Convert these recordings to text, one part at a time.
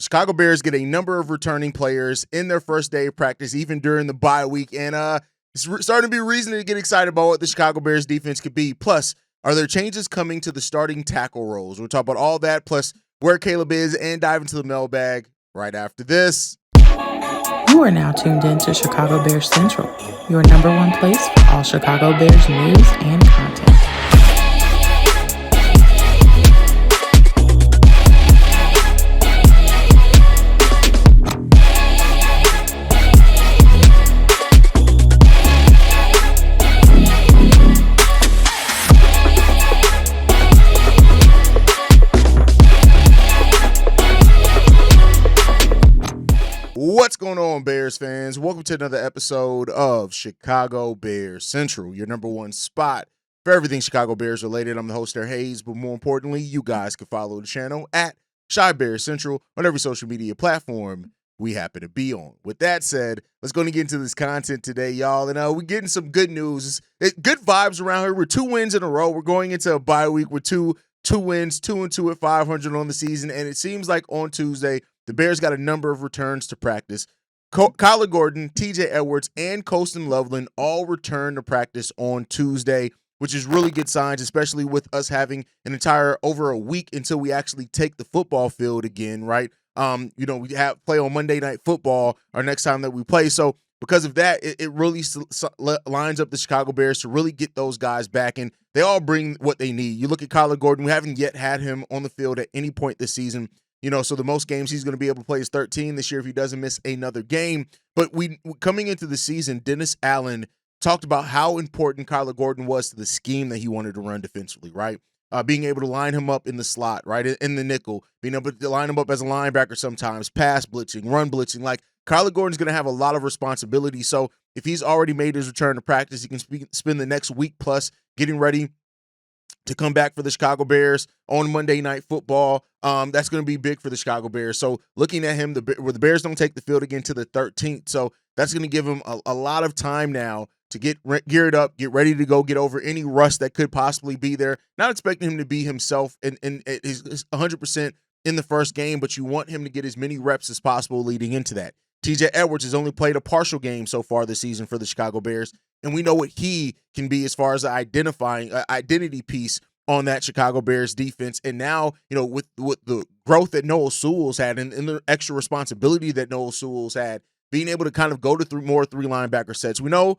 Chicago Bears get a number of returning players in their first day of practice, even during the bye week. And it's starting to be a reason to get excited about what the Chicago Bears defense could be. Plus, are there changes coming to the starting tackle roles? We'll talk about all that, plus where Caleb is, and dive into the mailbag right after this. You are now tuned in to Chicago Bears Central, your number one place for all Chicago Bears news and content. What's going on, Bears fans? Welcome to another episode of Chicago Bears Central, your number one spot for everything Chicago Bears related. I'm the host, there, Hayes, but more importantly, you guys can follow the channel at Chi Bears Central on every social media platform we happen to be on. With that said, let's go and get into this content today, y'all. And we're getting some good news. Good vibes around here. We're 2 wins in a row. We're going into a bye week with two wins, 2-2 at 500 on the season. And it seems like on Tuesday, the Bears got a number of returns to practice. Kyler Gordon, TJ Edwards, and Colston Loveland all returned to practice on Tuesday, which is really good signs, especially with us having an entire over a week until we actually take the football field again, right? We play on Monday Night Football our next time that we play. So because of that, it really lines up the Chicago Bears to really get those guys back, and they all bring what they need. You look at Kyler Gordon, we haven't yet had him on the field at any point this season. So the most games he's going to be able to play is 13 this year if he doesn't miss another game. But coming into the season, Dennis Allen talked about how important Kyler Gordon was to the scheme that he wanted to run defensively, right? Being able to line him up in the slot, right, in the nickel, being able to line him up as a linebacker sometimes, pass blitzing, run blitzing. Like, Kyler Gordon's going to have a lot of responsibility. So if he's already made his return to practice, he can spend the next week plus getting ready to come back for the Chicago Bears on Monday Night Football. That's going to be big for the Chicago Bears. So looking at him, the Bears don't take the field again to the 13th. So that's going to give him a lot of time now to get geared up, get ready to go, get over any rust that could possibly be there. Not expecting him to be himself and his 100% in the first game, but you want him to get as many reps as possible leading into that. TJ Edwards has only played a partial game so far this season for the Chicago Bears, and we know what he can be as far as the identity piece on that Chicago Bears defense. And now, with the growth that Noah Sewell's had and the extra responsibility that Noah Sewell's had, being able to kind of go to more three linebacker sets. We know,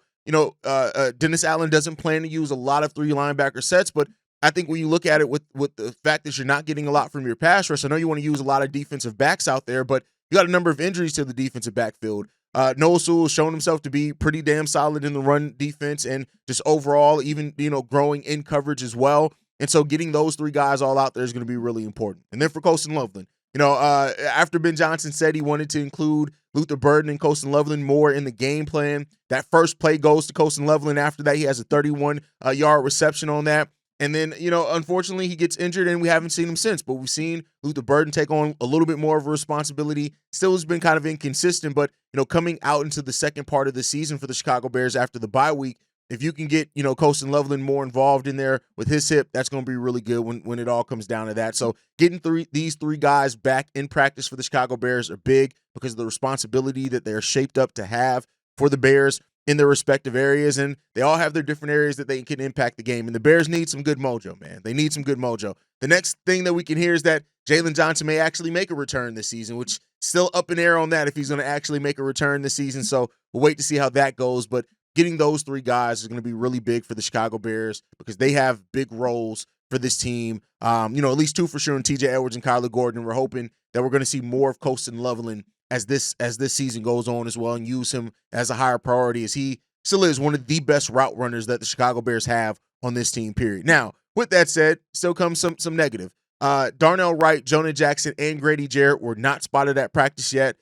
Dennis Allen doesn't plan to use a lot of three linebacker sets, but I think when you look at it with the fact that you're not getting a lot from your pass rush, I know you want to use a lot of defensive backs out there, but you got a number of injuries to the defensive backfield. Noah Sewell has shown himself to be pretty damn solid in the run defense and just overall, even, growing in coverage as well. And so getting those three guys all out there is going to be really important. And then for Colston Loveland, after Ben Johnson said he wanted to include Luther Burden and Colston Loveland more in the game plan, that first play goes to Colston Loveland. After that, he has a 31-yard reception on that. And then, unfortunately, he gets injured and we haven't seen him since. But we've seen Luther Burden take on a little bit more of a responsibility. Still has been kind of inconsistent, but, coming out into the second part of the season for the Chicago Bears after the bye week, if you can get, Colston Loveland more involved in there with his hip, that's going to be really good when it all comes down to that. So getting these three guys back in practice for the Chicago Bears are big because of the responsibility that they're shaped up to have for the Bears in their respective areas, and they all have their different areas that they can impact the game. And the Bears need some good mojo, man. They need some good mojo. The next thing that we can hear is that Jalen Johnson may actually make a return this season, which still up in air on that if he's going to actually make a return this season. So we'll wait to see how that goes. But getting those three guys is going to be really big for the Chicago Bears because they have big roles for this team. At least two for sure in TJ Edwards and Kyler Gordon. We're hoping that we're going to see more of Colston Loveland as this season goes on as well, and use him as a higher priority, as he still is one of the best route runners that the Chicago Bears have on this team, period. Now, with that said, still comes some negative. Darnell Wright, Jonah Jackson, and Grady Jarrett were not spotted at practice yet.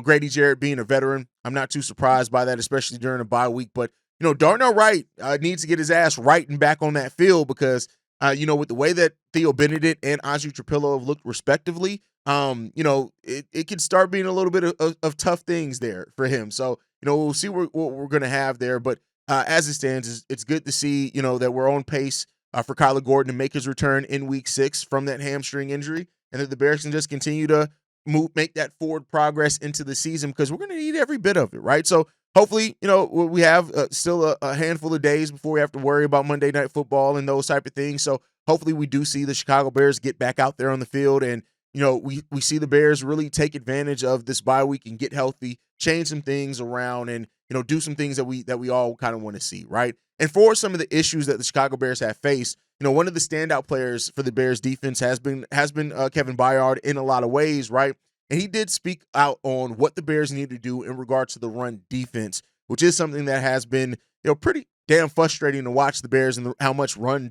Grady Jarrett being a veteran, I'm not too surprised by that, especially during a bye week. But, Darnell Wright needs to get his ass right and back on that field because, with the way that Theo Benedict and Audrey Trapillo have looked respectively, it could start being a little bit of tough things there for him. So, we'll see what we're going to have there. But as it stands, it's good to see, that we're on pace for Kyler Gordon to make his return in week 6 from that hamstring injury, and that the Bears can just continue to make that forward progress into the season, because we're going to need every bit of it, right? So hopefully, we have still a handful of days before we have to worry about Monday Night Football and those type of things. So hopefully we do see the Chicago Bears get back out there on the field, and we see the Bears really take advantage of this bye week and get healthy, change some things around, and do some things that we all kind of want to see, right? And for some of the issues that the Chicago Bears have faced, one of the standout players for the Bears defense has been Kevin Byard in a lot of ways, right? And he did speak out on what the Bears need to do in regards to the run defense, which is something that has been pretty damn frustrating to watch the Bears and how much run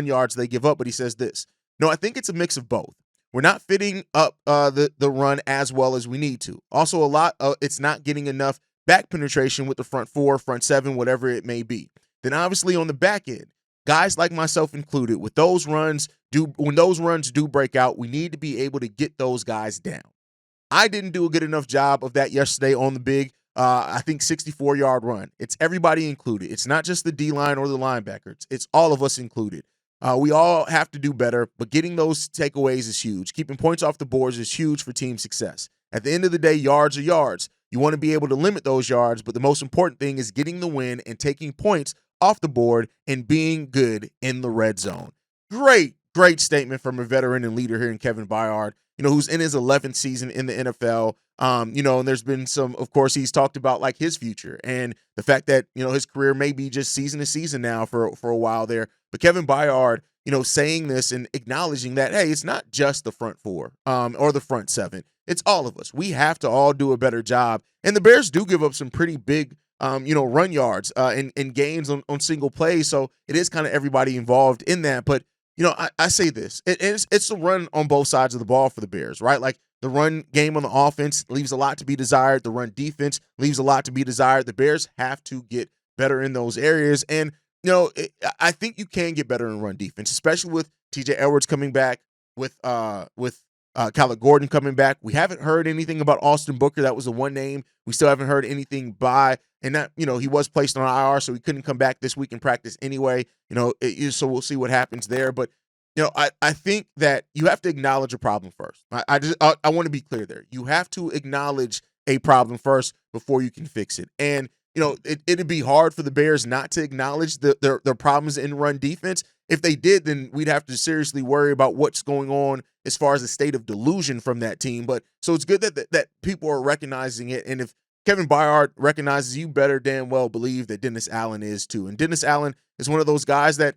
yards they give up. But he says this: "No, I think it's a mix of both. We're not fitting up the run as well as we need to. Also, it's not getting enough back penetration with the front four, front seven, whatever it may be. Then obviously on the back end, guys like myself included, when those runs do break out, we need to be able to get those guys down. I didn't do a good enough job of that yesterday on the big, I think 64-yard run. It's everybody included. It's not just the D-line or the linebacker. It's all of us included. We all have to do better, but getting those takeaways is huge. Keeping points off the boards is huge for team success. At the end of the day, yards are yards. You want to be able to limit those yards, but the most important thing is getting the win and taking points off the board and being good in the red zone." Great statement from a veteran and leader here in Kevin Byard, who's in his 11th season in the NFL. And there's been some, of course, he's talked about like his future and the fact that, his career may be just season to season now for a while there. But Kevin Byard, saying this and acknowledging that, hey, it's not just the front four or the front seven. It's all of us. We have to all do a better job. And the Bears do give up some pretty big, run yards and gains on single plays. So it is kind of everybody involved in that. But, I say this. It's the run on both sides of the ball for the Bears, right? Like the run game on the offense leaves a lot to be desired. The run defense leaves a lot to be desired. The Bears have to get better in those areas. And, I think you can get better in run defense, especially with TJ Edwards coming back, with Kyler Gordon coming back. We haven't heard anything about Austin Booker. That was the one name we still haven't heard anything by. And that, he was placed on IR, so he couldn't come back this week in practice anyway. So we'll see what happens there. But, I think that you have to acknowledge a problem first. I want to be clear there. You have to acknowledge a problem first before you can fix it. And, it'd be hard for the Bears not to acknowledge their problems in run defense. If they did, then we'd have to seriously worry about what's going on as far as the state of delusion from that team. But so it's good that people are recognizing it. And if Kevin Byard recognizes, you better damn well believe that Dennis Allen is too. And Dennis Allen is one of those guys that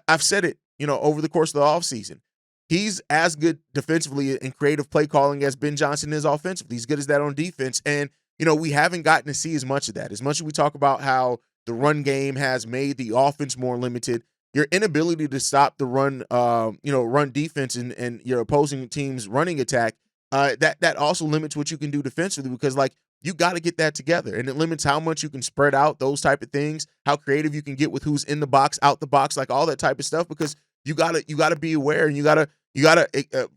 I've said it, over the course of the offseason. He's as good defensively and creative play calling as Ben Johnson is offensively. He's good as that on defense. And, we haven't gotten to see as much of that. As much as we talk about how the run game has made the offense more limited, your inability to stop the run defense and your opposing team's running attack, that also limits what you can do defensively, because you got to get that together, and it limits how much you can spread out those type of things, how creative you can get with who's in the box, out the box, like all that type of stuff, because you gotta be aware, and you gotta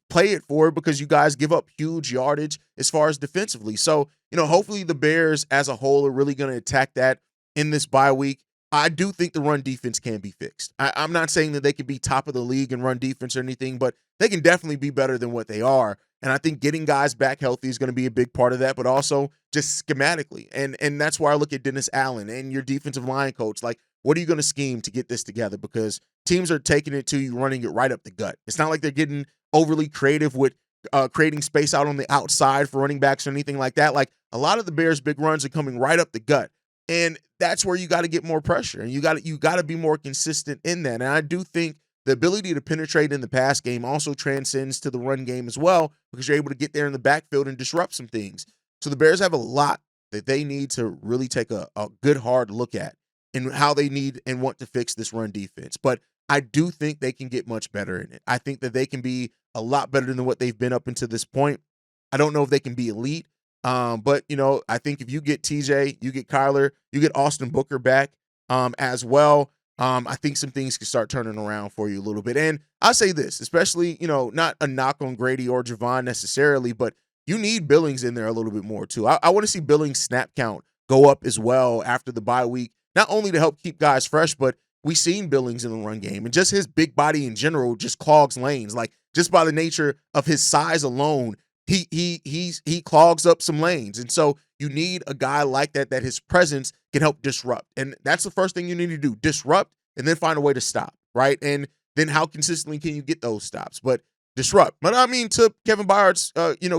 play it forward, because you guys give up huge yardage as far as defensively. So hopefully the Bears as a whole are really going to attack that in this bye week. I do think the run defense can be fixed. I'm not saying that they can be top of the league in run defense or anything, but they can definitely be better than what they are. And I think getting guys back healthy is going to be a big part of that, but also just schematically. And that's why I look at Dennis Allen and your defensive line coach. Like, what are you going to scheme to get this together? Because teams are taking it to you, running it right up the gut. It's not like they're getting overly creative with creating space out on the outside for running backs or anything like that. Like, a lot of the Bears' big runs are coming right up the gut. And that's where you got to get more pressure, and you got to be more consistent in that. And I do think the ability to penetrate in the pass game also transcends to the run game as well, because you're able to get there in the backfield and disrupt some things. So the Bears have a lot that they need to really take a good hard look at in how they need and want to fix this run defense. But I do think they can get much better in it. I think that they can be a lot better than what they've been up until this point. I don't know if they can be elite. But, I think if you get TJ, you get Kyler, you get Austin Booker back as well, I think some things can start turning around for you a little bit. And I say this, especially, not a knock on Grady or Javon necessarily, but you need Billings in there a little bit more too. I want to see Billings' snap count go up as well after the bye week, not only to help keep guys fresh, but we've seen Billings in the run game, and just his big body in general just clogs lanes. Like, just by the nature of his size alone, he clogs up some lanes. And so you need a guy like that his presence can help disrupt. And that's the first thing you need to do, disrupt and then find a way to stop, right? And then how consistently can you get those stops? But disrupt. But I mean, to Kevin Byard's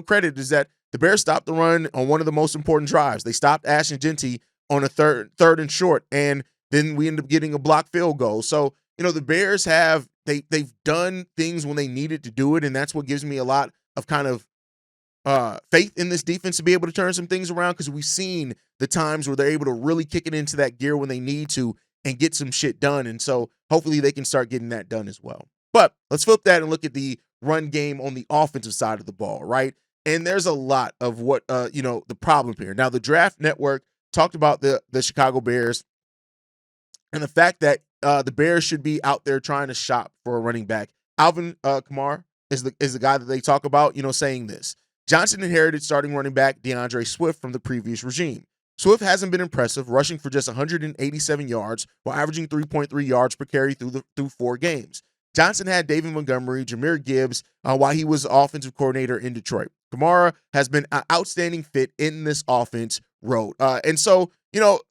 credit is that the Bears stopped the run on one of the most important drives. They stopped Ashton Genty on a third and short, and then we end up getting a blocked field goal. So, the Bears they've done things when they needed to do it, and that's what gives me a lot of kind of faith in this defense to be able to turn some things around, because we've seen the times where they're able to really kick it into that gear when they need to and get some shit done. And so hopefully they can start getting that done as well. But let's flip that and look at the run game on the offensive side of the ball, right? And there's a lot of what, the problem here. Now, the Draft Network talked about the Chicago Bears and the fact that the Bears should be out there trying to shop for a running back. Alvin Kamara is the guy that they talk about, saying this. Johnson inherited starting running back DeAndre Swift from the previous regime. Swift hasn't been impressive, rushing for just 187 yards while averaging 3.3 yards per carry through 4 games. Johnson had David Montgomery, Jahmyr Gibbs while he was offensive coordinator in Detroit. Kamara has been an outstanding fit in this offense road. And so,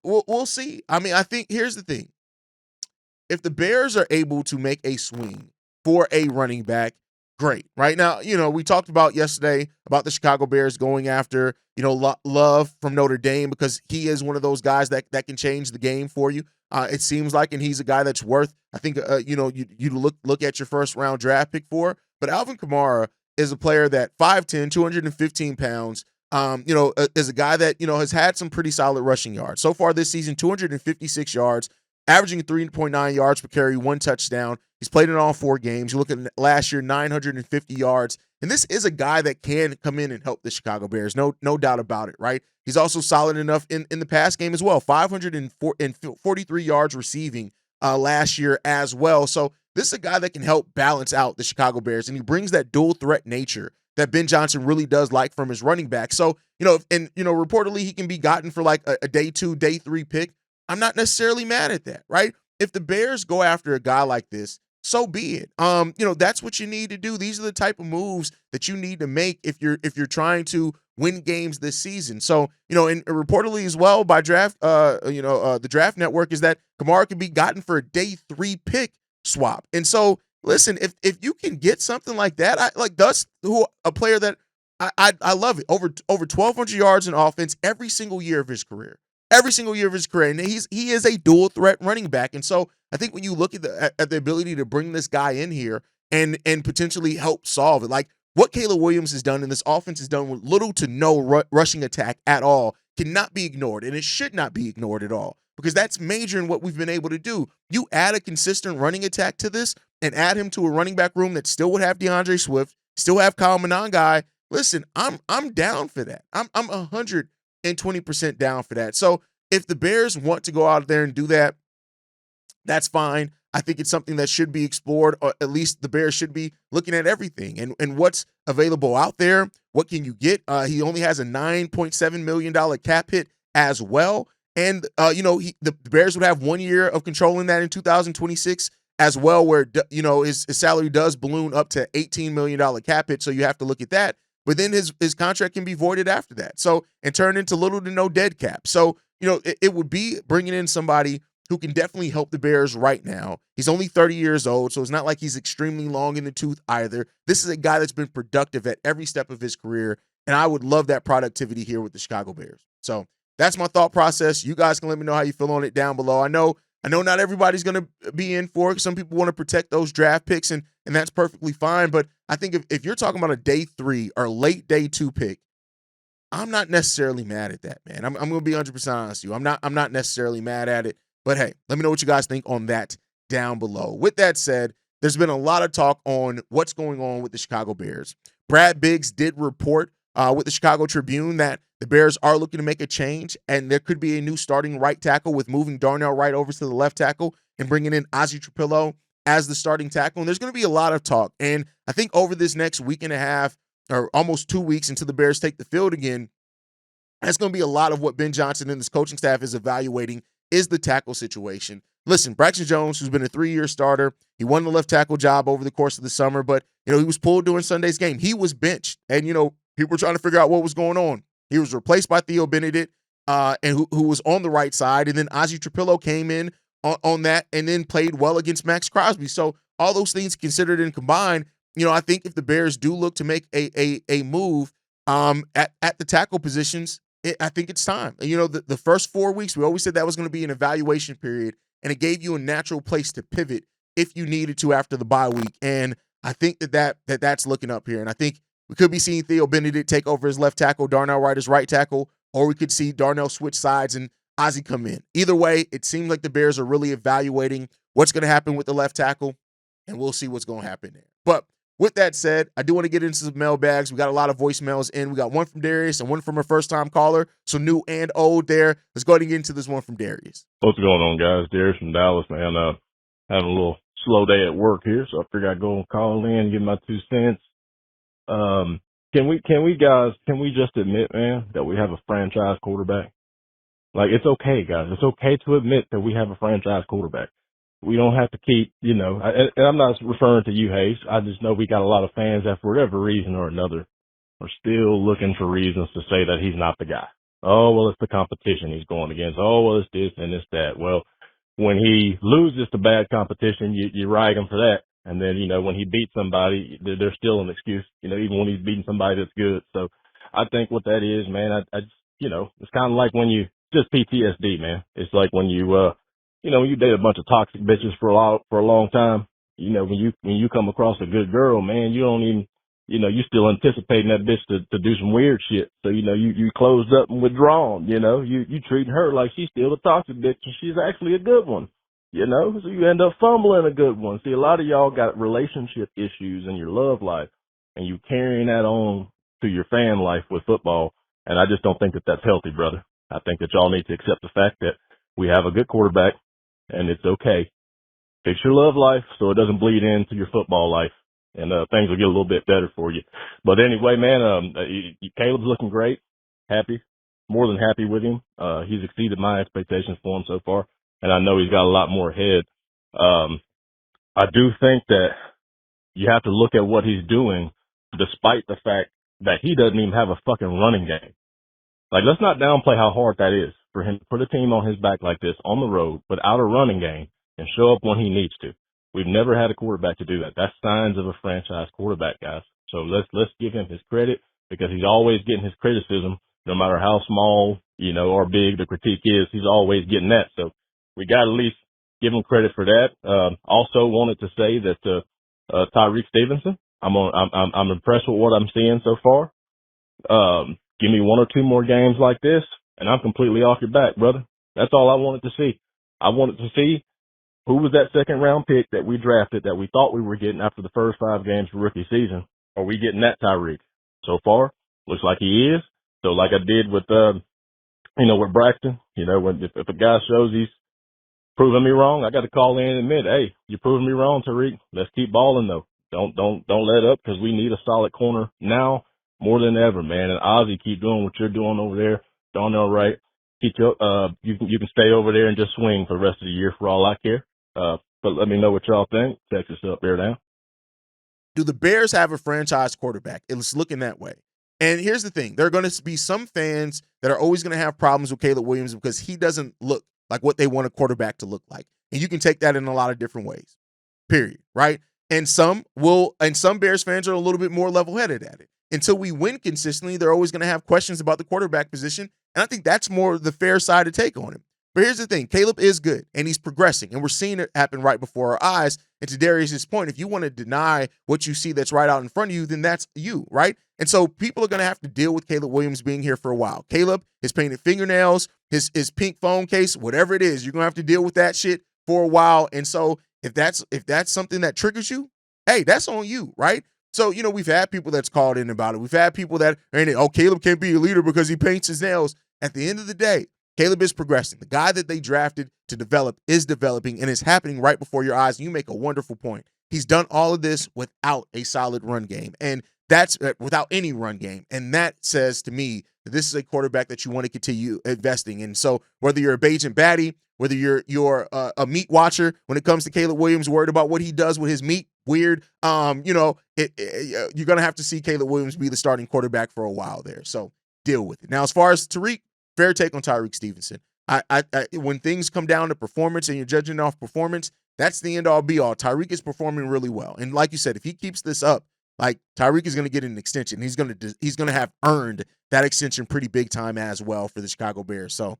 we'll see. I mean, I think here's the thing. If the Bears are able to make a swing for a running back, great. Right now, we talked about yesterday about the Chicago Bears going after, Love from Notre Dame, because he is one of those guys that can change the game for you. It seems like, and he's a guy that's worth, I think, you look at your first round draft pick for. But Alvin Kamara is a player that 5'10", 215 pounds, is a guy that, has had some pretty solid rushing yards. So far this season, 256 yards, averaging 3.9 yards per carry, 1 touchdown. He's played in all 4 games. You look at last year, 950 yards. And this is a guy that can come in and help the Chicago Bears. No doubt about it, right? He's also solid enough in the pass game as well. 543 yards receiving last year as well. So this is a guy that can help balance out the Chicago Bears. And he brings that dual threat nature that Ben Johnson really does like from his running back. So, reportedly he can be gotten for like a day 2, day 3 pick. I'm not necessarily mad at that, right? If the Bears go after a guy like this, so be it. That's what you need to do. These are the type of moves that you need to make if you're trying to win games this season. So, and reportedly as well by draft, the Draft Network is that Kamara can be gotten for a day 3 pick swap. And so, listen, if you can get something like that, a player that I love it. Over 1,200 yards in offense every single year of his career. And he is a dual threat running back. And so I think when you look at the ability to bring this guy in here and potentially help solve it, like what Caleb Williams has done and this offense has done with little to no rushing attack at all, cannot be ignored, and it should not be ignored at all, because that's major in what we've been able to do. You add a consistent running attack to this and add him to a running back room that still would have DeAndre Swift, still have Kyle Monangai. Listen, I'm down for that. I'm 120% down for that. So if the Bears want to go out there and do that, that's fine. I think it's something that should be explored, or at least the Bears should be looking at everything and what's available out there. What can you get? He only has a $9.7 million cap hit as well. And, the Bears would have 1 year of controlling that in 2026 as well, where, his salary does balloon up to $18 million cap hit. So you have to look at that. But then his contract can be voided after that. So, and turn into little to no dead cap. So, it would be bringing in somebody who can definitely help the Bears right now. He's only 30 years old, so it's not like he's extremely long in the tooth either. This is a guy that's been productive at every step of his career, and I would love that productivity here with the Chicago Bears. So that's my thought process. You guys can let me know how you feel on it down below. I know not everybody's going to be in for it. Some people want to protect those draft picks, and that's perfectly fine. But I think if you're talking about a day 3 or late day 2 pick, I'm not necessarily mad at that, man. I'm going to be 100% honest with you. I'm not necessarily mad at it. But hey, let me know what you guys think on that down below. With that said, there's been a lot of talk on what's going on with the Chicago Bears. Brad Biggs did report with the Chicago Tribune that the Bears are looking to make a change, and there could be a new starting right tackle with moving Darnell Wright over to the left tackle and bringing in Ozzie Trapillo as the starting tackle. And there's going to be a lot of talk. And I think over this next week and a half, or almost 2 weeks until the Bears take the field again, that's going to be a lot of what Ben Johnson and his coaching staff is evaluating is the tackle situation. Listen, Braxton Jones, who's been a 3-year starter, he won the left tackle job over the course of the summer, but, he was pulled during Sunday's game. He was benched. And, People were trying to figure out what was going on. He was replaced by Theo Benedict, and who was on the right side, and then Ozzie Trapillo came in on that and then played well against Max Crosby. So all those things considered and combined, I think if the Bears do look to make a move at the tackle positions, I think it's time. The first 4 weeks, we always said that was going to be an evaluation period, and it gave you a natural place to pivot if you needed to after the bye week. And I think that's looking up here. And I think we could be seeing Theo Benedict take over as left tackle, Darnell Wright as right tackle, or we could see Darnell switch sides and Ozzie come in. Either way, it seems like the Bears are really evaluating what's going to happen with the left tackle, and we'll see what's going to happen there. But with that said, I do want to get into some mailbags. We got a lot of voicemails in. We got one from Darius and one from a first-time caller, so new and old there. Let's go ahead and get into this one from Darius. What's going on, guys? Darius from Dallas, man. Having a little slow day at work here, so I figured I'd go and call in and give my 2 cents. Can we just admit, man, that we have a franchise quarterback? Like, it's okay, guys. It's okay to admit that we have a franchise quarterback. We don't have to keep, and I'm not referring to you, Hayes. I just know we got a lot of fans that for whatever reason or another are still looking for reasons to say that he's not the guy. Oh, well, it's the competition he's going against. Oh, well, it's this and it's that. Well, when he loses to bad competition, you rag him for that. And then, when he beats somebody, there's still an excuse, even when he's beating somebody that's good. So I think what that is, man, I just, it's kind of like when just PTSD, man. It's like when when you date a bunch of toxic bitches for a long time, when you come across a good girl, man, you don't even, you still anticipating that bitch to do some weird shit. So, you closed up and withdrawn, you treating her like she's still a toxic bitch and she's actually a good one, so you end up fumbling a good one. See, a lot of y'all got relationship issues in your love life and you carrying that on to your fan life with football. And I just don't think that that's healthy, brother. I think that y'all need to accept the fact that we have a good quarterback and it's okay. Fix your love life so it doesn't bleed into your football life, and things will get a little bit better for you. But anyway, man, Caleb's looking great. Happy, more than happy with him. He's exceeded my expectations for him so far, and I know he's got a lot more ahead. I do think that you have to look at what he's doing despite the fact that he doesn't even have a fucking running game. Like, let's not downplay how hard that is for him to put a team on his back like this on the road without a running game and show up when he needs to. We've never had a quarterback to do that. That's signs of a franchise quarterback, guys. So let's give him his credit because he's always getting his criticism, no matter how small, or big the critique is. He's always getting that. So we got to at least give him credit for that. Also wanted to say that Tyreek Stevenson, I'm impressed with what I'm seeing so far. Give me 1 or 2 more games like this, and I'm completely off your back, brother. That's all I wanted to see. I wanted to see who was that second-round pick that we drafted that we thought we were getting after the first 5 games of rookie season. Are we getting that Tyreek? So far, looks like he is. So like I did with, with Braxton, if a guy shows he's proving me wrong, I got to call in and admit, hey, you're proving me wrong, Tyreek. Let's keep balling, though. Don't let up because we need a solid corner now more than ever, man. And Ozzie, keep doing what you're doing over there. Darnell Wright, you can stay over there and just swing for the rest of the year for all I care. But let me know what y'all think. Text us up there now. Do the Bears have a franchise quarterback? It's looking that way. And here's the thing. There are going to be some fans that are always going to have problems with Caleb Williams because he doesn't look like what they want a quarterback to look like. And you can take that in a lot of different ways, period, right? And some Bears fans are a little bit more level-headed at it. Until we win consistently, they're always going to have questions about the quarterback position. And I think that's more the fair side to take on him. But here's the thing. Caleb is good, and he's progressing, and we're seeing it happen right before our eyes. And to Darius's point, if you want to deny what you see that's right out in front of you, then that's you, right? And so people are going to have to deal with Caleb Williams being here for a while. Caleb, his painted fingernails, his pink phone case, whatever it is, you're going to have to deal with that shit for a while. And so if that's something that triggers you, hey, that's on you, right? So, we've had people that's called in about it. We've had people that are in it, Caleb can't be a leader because he paints his nails. At the end of the day, Caleb is progressing. The guy that they drafted to develop is developing, and it's happening right before your eyes. And you make a wonderful point. He's done all of this without a solid run game, and that's without any run game. And that says to me that this is a quarterback that you want to continue investing in. So whether you're a Bajan Batty, whether you're a meat watcher when it comes to Caleb Williams, worried about what he does with his meat, weird. You're going to have to see Caleb Williams be the starting quarterback for a while there. So deal with it. Now, as far as Tariq, fair take on Tyreek Stevenson. When things come down to performance and you're judging off performance, that's the end all be all. Tyreek is performing really well. And like you said, if he keeps this up, like Tyreek is going to get an extension. He's going to have earned that extension pretty big time as well for the Chicago Bears. So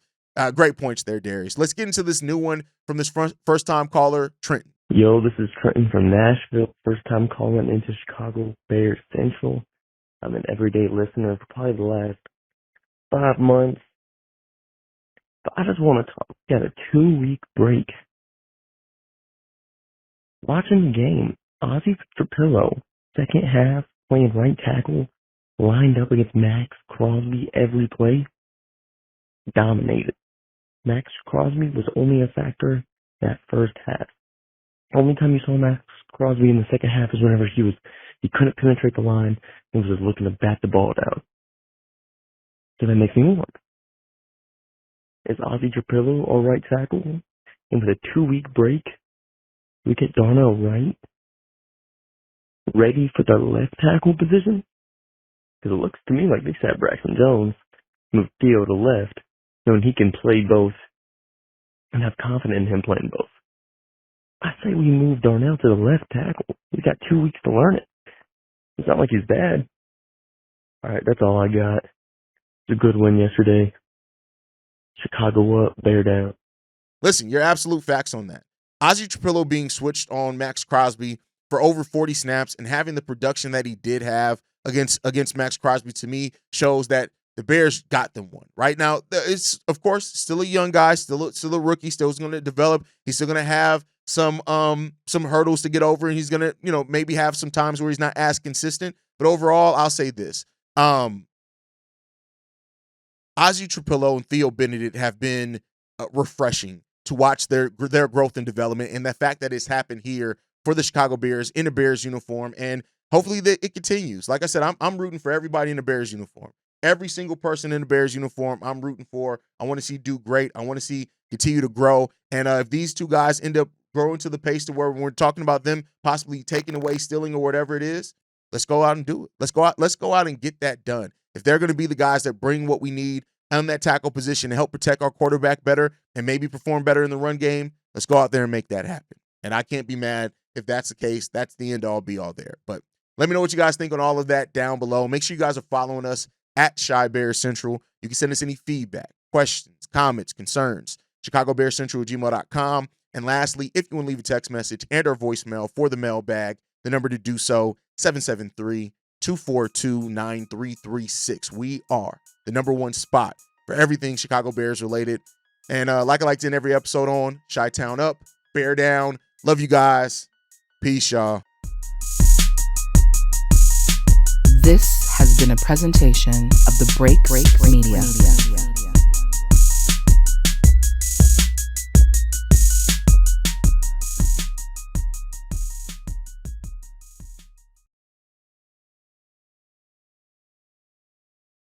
great points there, Darius. Let's get into this new one from this first time caller, Trenton. Yo, this is Trenton from Nashville. First time calling into Chicago Bears Central. I'm an everyday listener for probably the last 5 months. But I just want to talk. We got a 2-week break. Watching the game, Ozzie Trapillo, second half, playing right tackle, lined up against Max Crosby every play, dominated. Max Crosby was only a factor that first half. The only time you saw Max Crosby in the second half is whenever he couldn't penetrate the line and was just looking to bat the ball down. So that makes me wonder, is Ozzie Trapillo our right tackle? And with a 2-week break, we get Darnell Wright ready for the left tackle position? Because it looks to me like they sat Braxton Jones, moved Theo to left, knowing he can play both and have confidence in him playing both. I say we move Darnell to the left tackle. He's got 2 weeks to learn it. It's not like he's bad. All right, that's all I got. It's a good win yesterday. Chicago up, Bear down. Listen, you're absolute facts on that. Ozzie Trapillo being switched on Max Crosby for over 40 snaps and having the production that he did have against Max Crosby, to me, shows that the Bears got them one. Right now, it's, of course, still a young guy, still a rookie, still going to develop. He's still going to have some hurdles to get over, and he's going to, maybe have some times where he's not as consistent. But overall, I'll say this. Ozzie Trapillo and Theo Benedict have been refreshing to watch their growth and development, and the fact that it's happened here for the Chicago Bears in a Bears uniform, and hopefully that it continues. Like I said, I'm rooting for everybody in the Bears uniform. Every single person in the Bears uniform, I'm rooting for. I want to see do great. I want to see continue to grow. And if these two guys end up growing to the pace to where we're talking about them possibly taking away, stealing, or whatever it is, let's go out and do it. Let's go out and get that done. If they're going to be the guys that bring what we need on that tackle position to help protect our quarterback better and maybe perform better in the run game, let's go out there and make that happen. And I can't be mad if that's the case. That's the end all be all there. But let me know what you guys think on all of that down below. Make sure you guys are following us at Chi Bears Central. You can send us any feedback, questions, comments, concerns, chicagobearscentral@gmail.com. And lastly, if you want to leave a text message and or voicemail for the mailbag, the number to do so, 773-242-9336. We are the #1 spot for everything Chicago Bears related. And like I like to end every episode on, Chi-Town up, Bear down. Love you guys. Peace, y'all. This has been a presentation of the Break Media.